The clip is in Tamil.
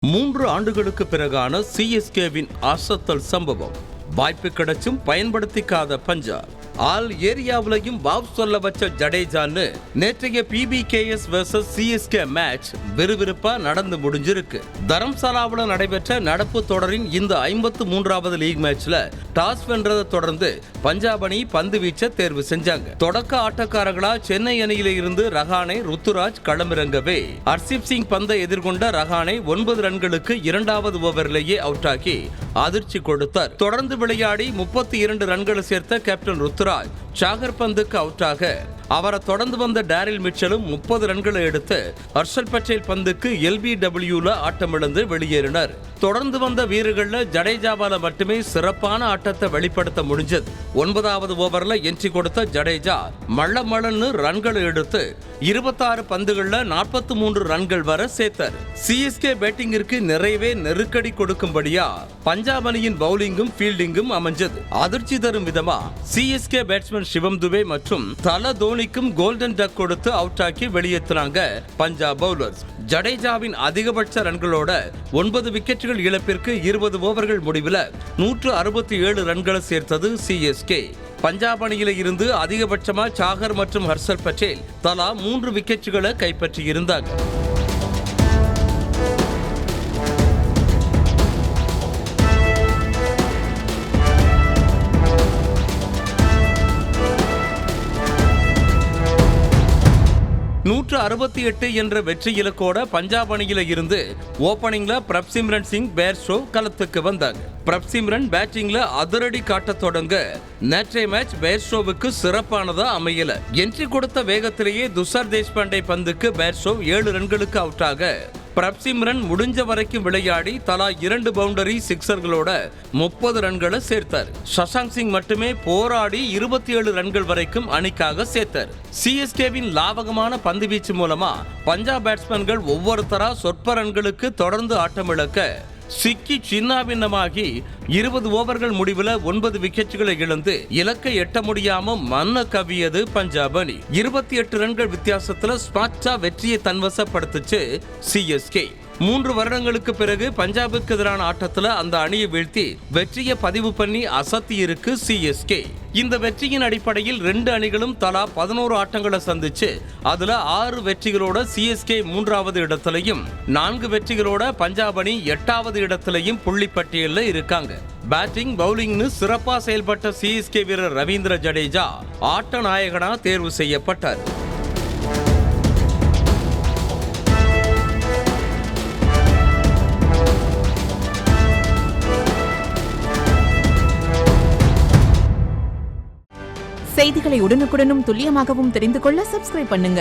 3 ஆண்டுகளுக்கு பிறகான சிஎஸ்கேவின் அசத்தல் சம்பவம். வாய்ப்பு கிடைச்சும் பயன்படுத்திக்காத பஞ்சாப். ஆல் ஏரியாவிலையும் வாவ் சொல்ல வச்ச ஜடேஜான்னு நேற்றைய PBKS வெர்சஸ் சிஎஸ்கே மேட்ச் விறுவிறுப்பா நடந்து முடிஞ்சிருக்கு. தரம்சாலாவில் நடைபெற்ற நடப்பு தொடரின் இந்த 53வது லீக் மேட்ச்ல டாஸ் வென்றதை தொடர்ந்து பஞ்சாப் அணி பந்து வீச்ச தேர்வு செஞ்சாங்க. தொடக்க ஆட்டக்காரர்களா சென்னை அணியில இருந்து ரஹானே, ருத்துராஜ் களமிறங்கவே ஹர்ஷிப் சிங் பந்தை எதிர்கொண்ட ரஹானே 9 ரன்களுக்கு 2வது ஓவரிலேயே அவுட் ஆகி அதிர்ச்சி கொடுத்தார். தொடர்ந்து விளையாடி 32 ரன்களை சேர்த்த கேப்டன் ருத்துராஜ் சாகர் பந்துக்கு அவுட் ஆக அவரை தொடர்ந்து வந்த டேரில் மிச்சலும் 30 ரன்களை எடுத்து ஹர்ஷல் பட்டேல் பந்துக்கு LBWல ஆட்டமிழந்து வெளியேறினர். தொடர்ந்து வந்த வீரர்கள்ல ஜடேஜாவால மட்டுமே சிறப்பான ஆட்டத்தை வெளிப்படுத்த முடிஞ்சது. 9வது ஓவர்ல என்ட்ரி கொடுத்த ஜடேஜா மள்ளமளன்னு ரன்களை எடுத்து 26 பந்துகள்ல 43 ரன்கள் வர சேர்த்தார். சிஎஸ்கே பேட்டிங்கிற்கு நிறையவே நெருக்கடி கொடுக்கும்படியா பஞ்சாப் அணியின் பவுலிங்கும் ஃபீல்டிங்கும் அமைஞ்சது. அதிர்ச்சி தரும் விதமா சிஎஸ்கே பேட்ஸ்மேன் சிவம் துபே மற்றும் தல தோனிக்கும் கோல்டன் டக் கொடுத்து அவுட் ஆக்கி வெளியேற்றினாங்க பஞ்சாப் பவுலர்ஸ். ஜடேஜாவின் அதிகபட்ச ரன்களோட 9 விக்கெட்டுகள் இழப்பிற்கு 20 ஓவர்கள் முடிவில் 167 ரன்களை சேர்த்தது சிஎஸ்கே. பஞ்சாப் அணியில இருந்து அதிகபட்சமா சாகர் மற்றும் ஹர்ஷல் பட்டேல் தலா 3 விக்கெட்டுகளை கைப்பற்றியிருந்தாங்க. .168 என்ற வெற்றி இலக்கோட பஞ்சாப் அணியில இருந்து ஓபனிங்ல பிரப்சிம்ரன் சிங் பேர்ஸ்டோ களத்துக்கு வந்தாங்க. பிரப்சிம்ரன் பேட்டிங்ல அதிரடி காட்ட தொடங்க நேற்றைய மேட்ச் பேர்ஸ்டோவுக்கு சிறப்பானதா அமையல. என்ட்ரி கொடுத்த வேகத்திலேயே துஷார் தேஷ்பாண்டே பந்துக்கு பேர்ஸ்டோ 7 ரன்களுக்கு அவுட் ஆக பிரப்சிம்ரன் முடிஞ்ச வரைக்கும் விளையாடி தலா 2 பவுண்டரி சிக்ஸர்களோட 30 ரன்களை சேர்த்தார். சஷாங்க் சிங் மட்டுமே போராடி 27 ரன்கள் வரைக்கும் அணிக்காக சேர்த்தார். சிஎஸ்கேவின் லாபகமான பந்து வீச்சு மூலமா பஞ்சாப் பேட்ஸ்மேன்கள் ஒவ்வொருத்தரா சொற்ப ரன்களுக்கு தொடர்ந்து ஆட்டமிழக்க சிக்கி சின்னாபின்னமாகி 20 ஓவர்கள் முடிவில் 9 விக்கெட்டுகளை இழந்து இலக்கை எட்ட முடியாம மன்ன கவியது பஞ்சாப் அணி. 28 ரன்கள் வித்தியாசத்துல ஸ்மார்ட்டா வெற்றியை தன்வசப்படுத்துச்சு சிஎஸ்கே. 3 வருடங்களுக்கு பிறகு பஞ்சாபுக்கு எதிரான ஆட்டத்துல அந்த அணியை வீழ்த்தி வெற்றியை பதிவு பண்ணி அசத்தி இருக்கு சிஎஸ்கே. இந்த வெற்றியின் அடிப்படையில் 2 அணிகளும் தலா 11 ஆட்டங்களை சந்திச்சு அதுல 6 வெற்றிகளோட சிஎஸ்கே 3வது இடத்திலையும் 4 வெற்றிகளோட பஞ்சாப் அணி 8வது இடத்திலையும் புள்ளிப்பட்டியல்ல இருக்காங்க. பேட்டிங் பவுலிங்னு சிறப்பா செயல்பட்ட சிஎஸ்கே வீரர் ரவீந்திர ஜடேஜா ஆட்ட நாயகனா தேர்வு செய்யப்பட்டார். செய்திகளை உடனுக்குடனும் துல்லியமாகவும் தெரிந்து கொள்ள சப்ஸ்கிரைப் பண்ணுங்க.